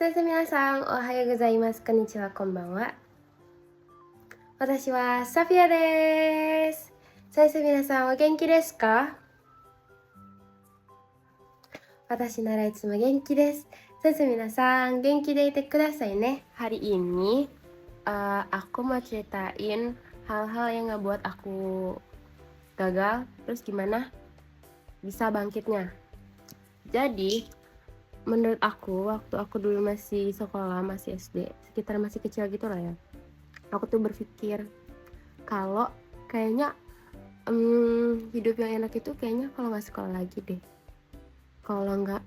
先生皆さん、おはようございます。こんにちは、こんばんは。私はサフィアです。先生皆さん、お元気ですか？私ならいつも元気です。先生皆さん, genki de ite kudasai ne. Hari ini aku mau ceritain hal-hal yang ngebuat aku gagal, terus gimana bisa bangkitnya. Jadi, menurut aku, waktu aku dulu masih sekolah, masih SD, sekitar masih kecil gitu lah ya, aku tuh berpikir kalau kayaknya hidup yang enak itu kayaknya kalau nggak sekolah lagi deh. Kalau nggak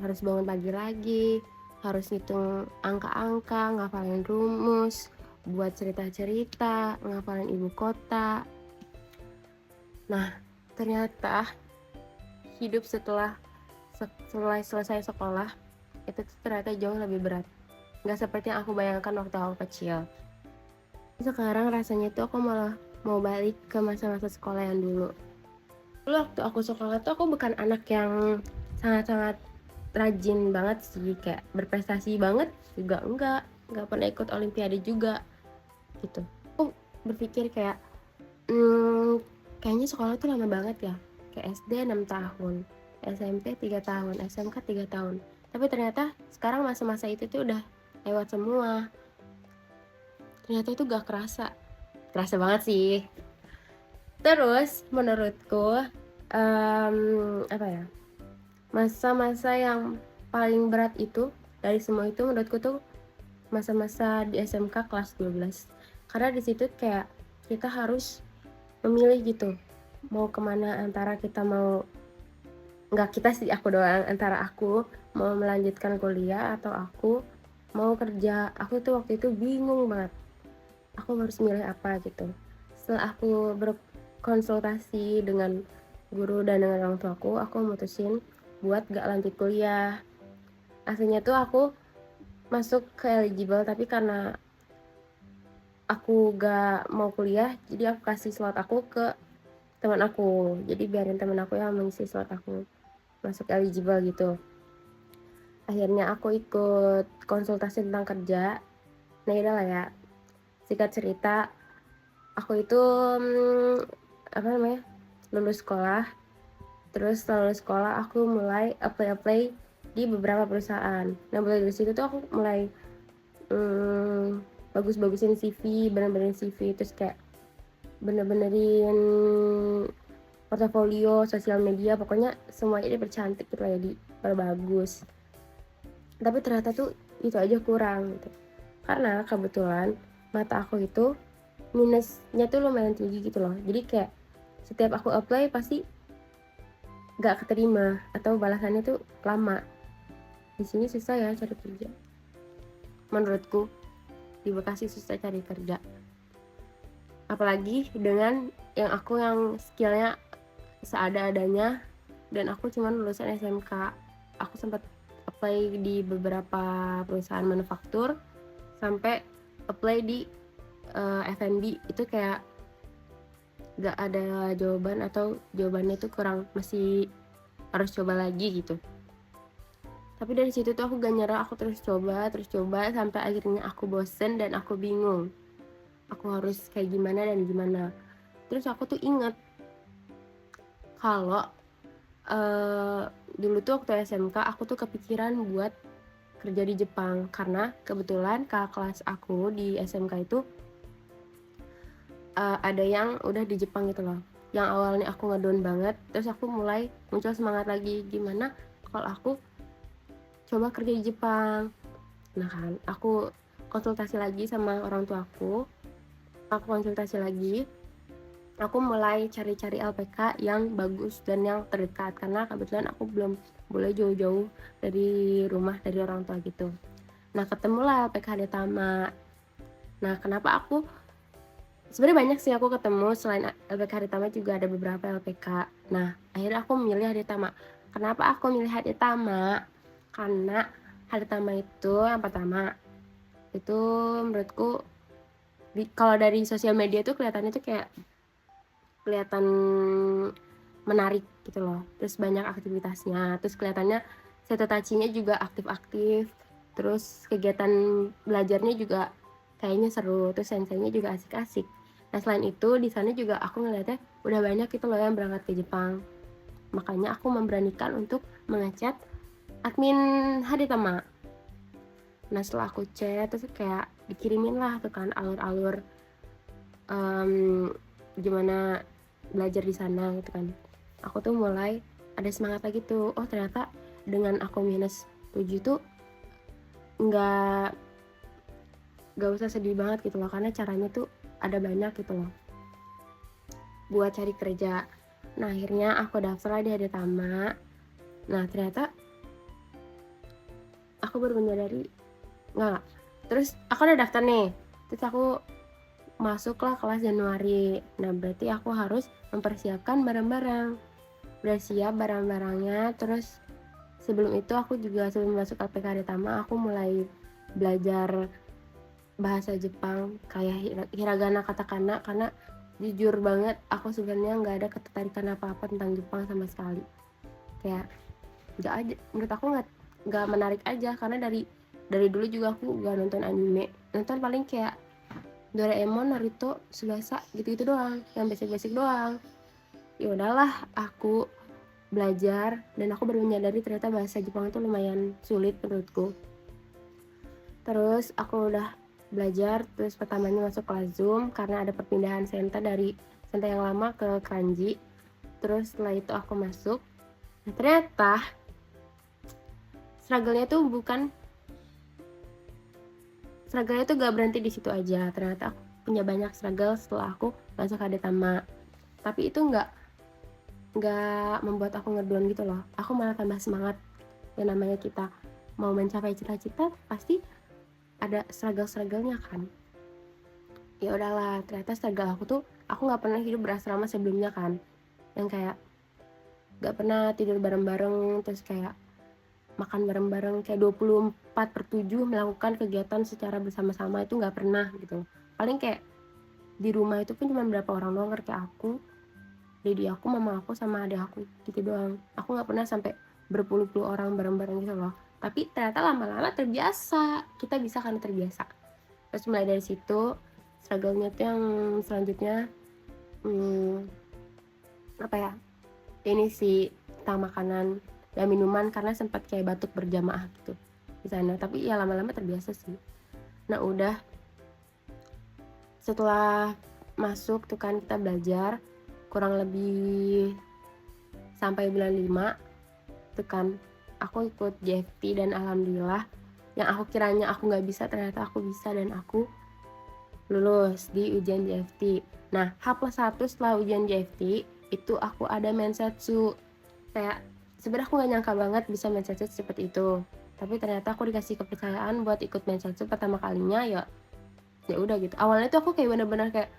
harus bangun pagi lagi, harus hitung angka-angka, ngafalin rumus, buat cerita-cerita, ngafalin ibu kota. Nah, ternyata hidup setelah selesai sekolah itu tuh ternyata jauh lebih berat. Nggak seperti yang aku bayangkan waktu aku kecil. Sekarang rasanya tuh aku malah mau balik ke masa-masa sekolah yang dulu. Dulu waktu aku sekolah tuh aku bukan anak yang sangat-sangat rajin banget sih, kayak berprestasi banget juga enggak pernah ikut olimpiade juga gitu. Aku berpikir kayak kayaknya sekolah tuh lama banget ya, kayak SD 6 tahun, SMP 3 tahun, SMK 3 tahun. Tapi ternyata sekarang masa-masa itu tuh udah lewat semua. Ternyata itu gak kerasa banget sih. Terus menurutku apa ya, masa-masa yang paling berat itu dari semua itu menurutku tuh masa-masa di SMK kelas 12. Karena di situ kayak kita harus memilih gitu, mau kemana, antara kita mau, nggak kita sih, aku doang, antara aku mau melanjutkan kuliah atau aku mau kerja. Aku tuh waktu itu bingung banget, aku harus milih apa gitu. Setelah aku berkonsultasi dengan guru dan dengan orang tuaku, aku memutusin buat gak lanjut kuliah. Aslinya tuh aku masuk ke eligible, tapi karena aku gak mau kuliah, jadi aku kasih slot aku ke teman aku. Jadi biarin teman aku yang mengisi slot aku masuk eligible gitu. Akhirnya aku ikut konsultasi tentang kerja. Nah udah lah ya, singkat cerita, aku itu lulus sekolah. Terus setelah lulus sekolah aku mulai apply di beberapa perusahaan. Nah mulai dari situ tuh aku mulai bagus-bagusin CV, bener-benerin CV, terus kayak bener-benerin portofolio, sosial media, pokoknya semuanya dipercantik gitu lah ya, diperbagus. Tapi ternyata tuh itu aja kurang gitu. Karena kebetulan mata aku itu minusnya tuh lumayan tinggi gitu loh. Jadi kayak setiap aku apply pasti gak keterima atau balasannya tuh lama. Di sini susah ya cari kerja. Menurutku di Bekasi susah cari kerja. Apalagi dengan yang skillnya seada-adanya, dan aku cuma lulusan SMK. Aku sempat apply di beberapa perusahaan manufaktur, sampai apply di F&B, itu kayak gak ada jawaban, atau jawabannya itu kurang, masih harus coba lagi gitu. Tapi dari situ tuh aku gak nyerah, aku terus coba sampai akhirnya aku bosen dan aku bingung aku harus kayak gimana dan gimana. Terus aku tuh inget kalau dulu tuh waktu SMK aku tuh kepikiran buat kerja di Jepang, karena kebetulan kakak kelas aku di SMK itu ada yang udah di Jepang gitu loh. Yang awalnya aku ngedown banget, terus aku mulai muncul semangat lagi, gimana kalau aku coba kerja di Jepang. Nah kan, aku konsultasi lagi sama orang tuaku, aku mulai cari-cari LPK yang bagus dan yang terdekat, karena kebetulan aku belum boleh jauh-jauh dari rumah, dari orang tua gitu. Nah ketemulah LPK Hadetama. Nah kenapa aku, sebenarnya banyak sih aku ketemu, selain LPK Hadetama juga ada beberapa LPK. Nah akhirnya aku memilih Hadetama. Kenapa aku milih Hadetama? Karena Hadetama itu yang pertama, itu menurutku kalau dari sosial media tuh kelihatannya tuh kayak kelihatan menarik gitu loh, terus banyak aktivitasnya, terus kelihatannya Setetachinya juga aktif-aktif, terus kegiatan belajarnya juga kayaknya seru, terus senseinya juga asik-asik. Nah selain itu di sana juga aku ngeliatnya udah banyak gitu loh yang berangkat ke Jepang, makanya aku memberanikan untuk mengechat admin Hadetama. Nah setelah aku chat terus kayak dikirimin lah tuh kan alur-alur gimana belajar di sana gitu kan. Aku tuh mulai ada semangat lagi tuh, oh ternyata dengan aku minus 7 tuh nggak usah sedih banget gitu loh, karena caranya tuh ada banyak gitu loh buat cari kerja. Nah akhirnya aku daftar di Hadetama. Nah ternyata aku baru menyadari nggak, terus aku udah daftar nih, terus aku masuklah kelas Januari. Nah berarti aku harus mempersiapkan barang-barang, udah siap barang-barangnya. Terus sebelum itu aku juga sebelum masuk LPK Hadetama aku mulai belajar bahasa Jepang kayak hiragana, katakana, karena jujur banget aku sebenarnya nggak ada ketertarikan apa-apa tentang Jepang sama sekali. Kayak nggak aja, menurut aku nggak menarik aja, karena dari dulu juga aku nggak nonton anime, nonton paling kayak Doraemon, Naruto, Tsubasa gitu-gitu doang, yang basic-basic doang. Ya udahlah, aku belajar dan aku baru menyadari ternyata bahasa Jepang itu lumayan sulit menurutku. Terus aku udah belajar, terus pertamanya masuk kelas Zoom karena ada perpindahan senta dari senta yang lama ke kanji. Terus setelah itu aku masuk. Nah, ternyata struggle-nya tuh gak berhenti di situ aja. Ternyata aku punya banyak struggle setelah aku masuk Hadetama. Tapi itu nggak membuat aku ngedown gitu loh. Aku malah tambah semangat. Yang namanya kita mau mencapai cita-cita pasti ada struggle-strugglenya kan. Ya udahlah, ternyata struggle aku tuh, aku nggak pernah hidup berasrama sebelumnya kan, yang kayak nggak pernah tidur bareng-bareng, terus kayak makan bareng-bareng kayak 24/7 melakukan kegiatan secara bersama-sama, itu nggak pernah gitu. Paling kayak di rumah itu pun cuma berapa orang doang, kayak aku, dedi aku, mama aku, sama adik aku gitu doang. Aku nggak pernah sampai berpuluh-puluh orang bareng-bareng gitu loh. Tapi ternyata lama-lama terbiasa, kita bisa kan terbiasa. Terus mulai dari situ struggle-nya tuh yang selanjutnya apa ya, ini sih tentang makanan dan minuman, karena sempat kayak batuk berjamaah gitu di sana. Tapi ya lama-lama terbiasa sih. Nah udah, setelah masuk tuh kan kita belajar kurang lebih sampai bulan 5 tuh kan aku ikut JFT, dan alhamdulillah yang aku kiranya aku nggak bisa ternyata aku bisa, dan aku lulus di ujian JFT. Nah H+1 setelah ujian JFT itu aku ada mensetsu. Kayak sebenarnya aku nggak nyangka banget bisa mensetsu seperti itu, tapi ternyata aku dikasih kepercayaan buat ikut mensetsu pertama kalinya. Ya udah gitu, awalnya tuh aku kayak bener-bener kayak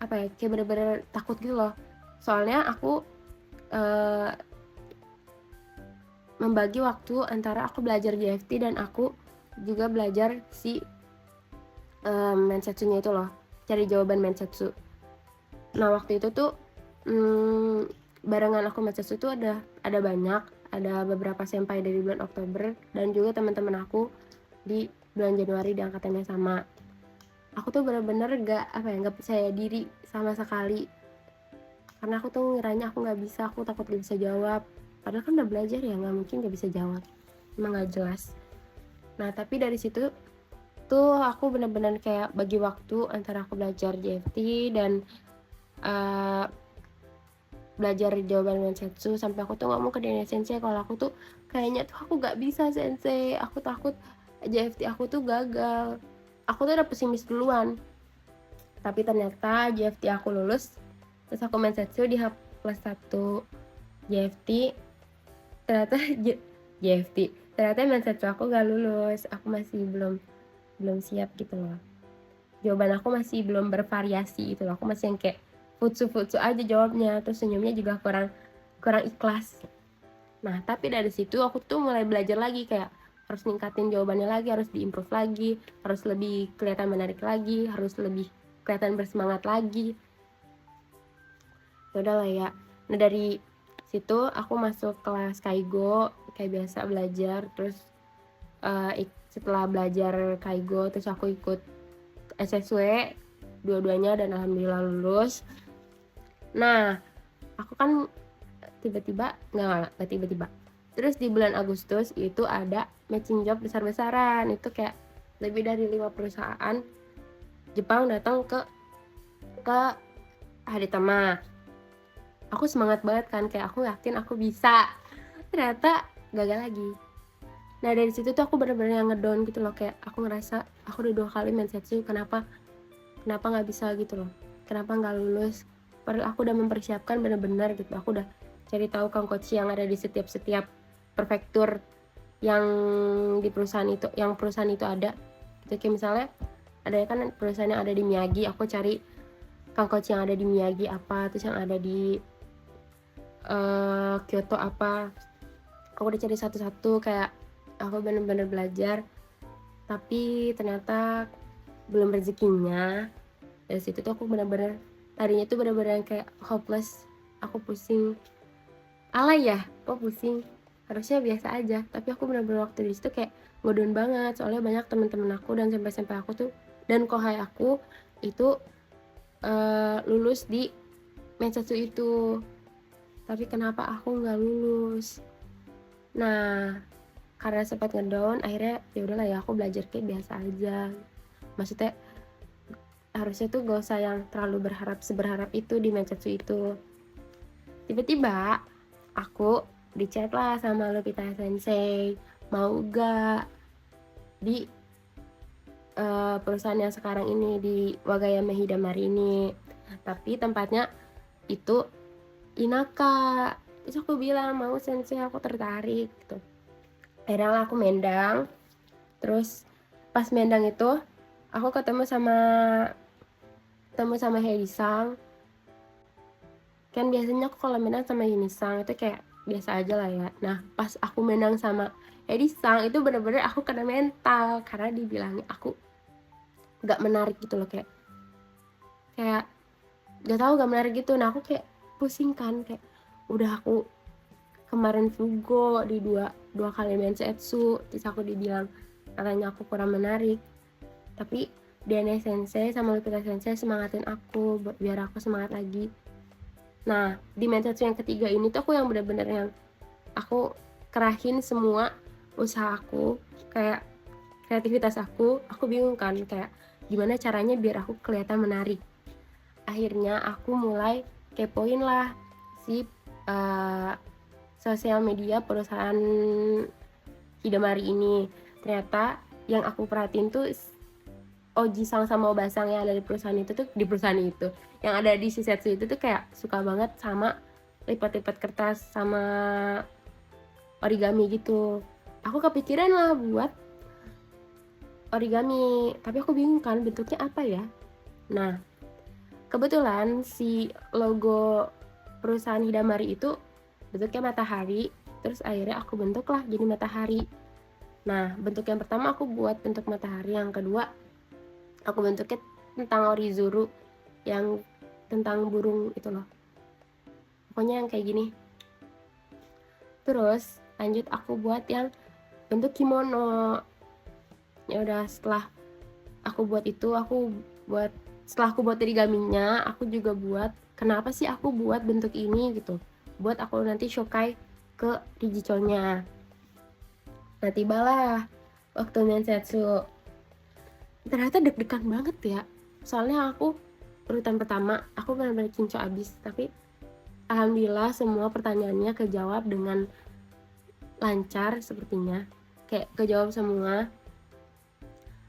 apa ya, kayak bener-bener takut gitu loh, soalnya aku membagi waktu antara aku belajar JFT dan aku juga belajar si mensetsunya itu loh, cari jawaban mensetsu. Nah waktu itu tuh barengan aku mensetsu tuh ada banyak, ada beberapa senpai dari bulan Oktober dan juga teman-teman aku di bulan Januari di angkatan yang sama. Aku tuh bener-bener gak percaya diri sama sekali, karena aku tuh ngiranya aku nggak bisa, aku takut gak bisa jawab. Padahal kan udah belajar ya, nggak mungkin gak bisa jawab, emang nggak jelas. Nah tapi dari situ tuh aku bener-bener kayak bagi waktu antara aku belajar JFT dan belajar jawaban mensetsu, sampai aku tuh ngomong ke Dene Sensei kalau aku tuh kayaknya tuh aku gak bisa sensei, aku takut JFT aku tuh gagal. Aku tuh udah pesimis duluan, tapi ternyata JFT aku lulus, terus aku mensetsu di H+1 JFT, ternyata mensetsu aku gak lulus. Aku masih belum siap gitu loh, jawaban aku masih belum bervariasi gitu loh, aku masih yang kayak futsu aja jawabnya, terus senyumnya juga kurang ikhlas. Nah tapi dari situ aku tuh mulai belajar lagi, kayak harus ningkatin jawabannya lagi, harus diimprove lagi, harus lebih kelihatan menarik lagi, harus lebih kelihatan bersemangat lagi. Ya udahlah ya. Nah dari situ aku masuk kelas Kaigo kayak biasa belajar, terus setelah belajar Kaigo terus aku ikut SSW dua-duanya dan alhamdulillah lulus. Nah aku kan tiba-tiba nggak tiba-tiba, terus di bulan Agustus itu ada matching job besar-besaran, itu kayak lebih dari 5 perusahaan Jepang datang ke Haritama. Aku semangat banget kan, kayak aku yakin aku bisa, ternyata gagal lagi. Nah dari situ tuh aku bener-bener yang ngedown gitu loh, kayak aku ngerasa aku udah 2 kali mensetsu, kenapa nggak bisa gitu loh, kenapa nggak lulus, padahal aku udah mempersiapkan bener-bener gitu, aku udah cari tahu kangkochi yang ada di setiap prefektur yang di perusahaan itu, ada gitu. Kayak misalnya ada kan perusahaan yang ada di Miyagi, aku cari kangkochi yang ada di Miyagi apa, terus yang ada di Kyoto apa, aku udah cari satu-satu, kayak aku bener-bener belajar. Tapi ternyata belum rezekinya. Dari situ tuh aku bener-bener tadinya tuh bener-bener kayak hopeless, aku pusing, alay ya, kok pusing, harusnya biasa aja. Tapi aku bener-bener waktu di situ kayak ngedown banget, soalnya banyak teman-teman aku dan sampai aku tuh dan kohai aku itu lulus di mensetsu itu, tapi kenapa aku nggak lulus. Nah karena sempat ngedown, akhirnya ya udahlah ya, aku belajar kayak biasa aja. Maksudnya harusnya tuh gak usah yang terlalu seberharap itu di mensetsu itu. Tiba-tiba aku di-chat lah sama Lupita Sensei, mau gak di perusahaan yang sekarang ini, di Wagayame Hidamari ini, tapi tempatnya itu Inaka. Terus aku bilang mau sensei, aku tertarik gitu. Akhirnya aku mendang. Terus pas mendang itu aku ketemu sama Heidi-sang. Kan biasanya aku kalau mendang sama Yuni-sang itu kayak biasa aja lah ya. Nah pas aku mendang sama Heidi-sang itu bener-bener aku kena mental, karena dibilangnya aku gak menarik gitu loh, kayak gak tahu, gak menarik gitu. Nah aku kayak pusing kan, kayak udah aku kemarin fugo di dua kali mensetsu, terus aku dibilang katanya aku kurang menarik. Tapi Dene Sensei sama Lupita Sensei semangatin aku biar aku semangat lagi. Nah di mensetsu yang ketiga ini tuh aku yang bener-bener yang aku kerahin semua usaha aku, kayak kreativitas aku bingung kan, kayak gimana caranya biar aku kelihatan menarik. Akhirnya aku mulai kepoin lah si sosial media perusahaan Hidamari ini. Ternyata yang aku perhatiin tuh Oji-sang sama Oba-sang yang ada di perusahaan itu, yang ada di Shisetsu itu tuh kayak suka banget sama lipat-lipat kertas sama origami gitu. Aku kepikiran lah buat origami, tapi aku bingung kan bentuknya apa ya. Nah kebetulan si logo perusahaan Hidamari itu bentuknya matahari, terus akhirnya aku bentuk lah jadi matahari. Nah bentuk yang pertama aku buat bentuk matahari, yang kedua aku bentuknya tentang Orizuru, yang tentang burung itu loh, pokoknya yang kayak gini. Terus lanjut aku buat yang bentuk kimono. Ya udah, setelah aku buat itu, setelah aku buat origaminya, aku juga buat kenapa sih aku buat bentuk ini gitu, buat aku nanti shokai ke Digichon-nya. Nah tibalah waktu mensetsu, ternyata deg-degan banget ya, soalnya aku urutan pertama aku benar-benar kinco abis, tapi alhamdulillah semua pertanyaannya kejawab dengan lancar sepertinya, kayak kejawab semua.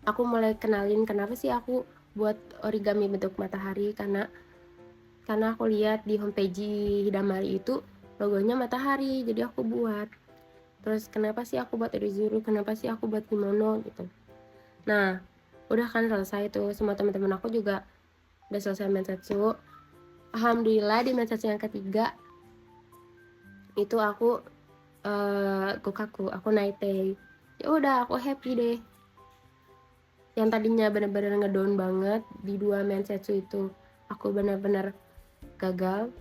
Aku mulai kenalin kenapa sih aku buat origami bentuk matahari, karena aku lihat di homepage Hidamari itu logonya matahari, jadi aku buat. Terus kenapa sih aku buat Orizuru, kenapa sih aku buat kimono gitu. Nah udah kan selesai tuh, semua teman-teman aku juga udah selesai mensetsu. Alhamdulillah di mensetsu yang ketiga itu aku gokaku, aku naite. Ya udah aku happy deh. Yang tadinya bener-bener ngedown banget di 2 mensetsu itu, aku bener-bener gagal,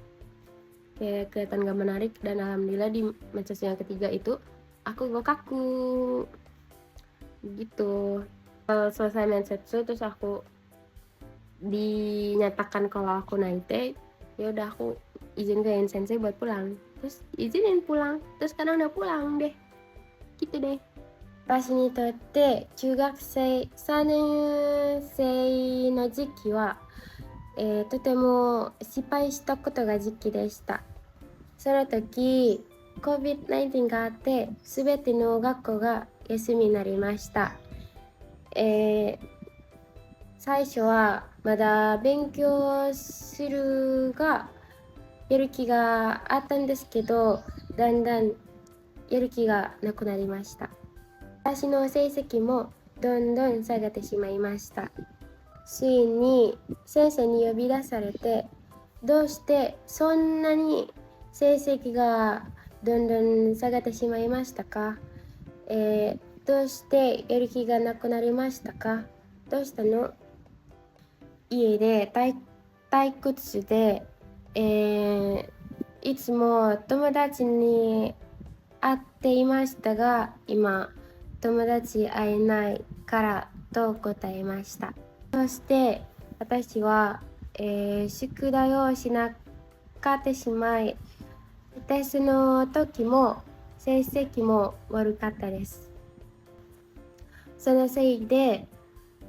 kayak kelihatan gak menarik. Dan alhamdulillah di mensetsu yang ketiga itu aku gokaku. gitu. Selesai mensetsu terus aku dinyatakan kalau aku naite, ya udah aku izin ke sensei buat pulang, terus izinin pulang, terus sekarang udah pulang deh, gitu deh. 私にとって中学生3年生の時期は、とても失敗したことが時期でした。その時 COVID-19 があって全ての学校が休みになりました。最初はまだ勉強するがやる気があったんですけど、だんだんやる気がなくなりました。私の成績もどんどん下がってしまいました。ついに先生に呼び出されて、どうしてそんなに成績がどんどん下がってしまいましたか？どうしてやる気がなくなりましたか？どうしたの？家で退屈で、いつも友達に会っていましたが、今友達会えないからと答えました。そして私は、宿題をしなかってしまい、テストの時も成績も悪かったです。そのせいで、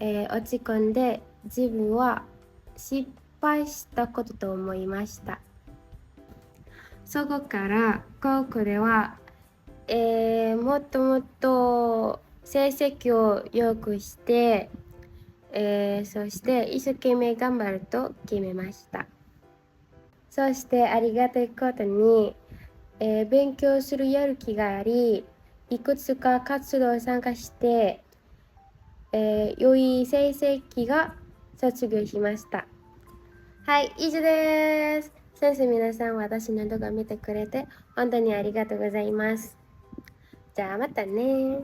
落ち込んで自分は失敗したことと思いました。そこから高校では、もっともっと成績を良くして、そして一生懸命頑張ると決めました。そしてありがたいことに、勉強するやる気があり、いくつか活動を参加して、良い成績が卒業しました。はい、以上です。先生皆さん、私の動画見てくれて本当にありがとうございます。じゃあまたね。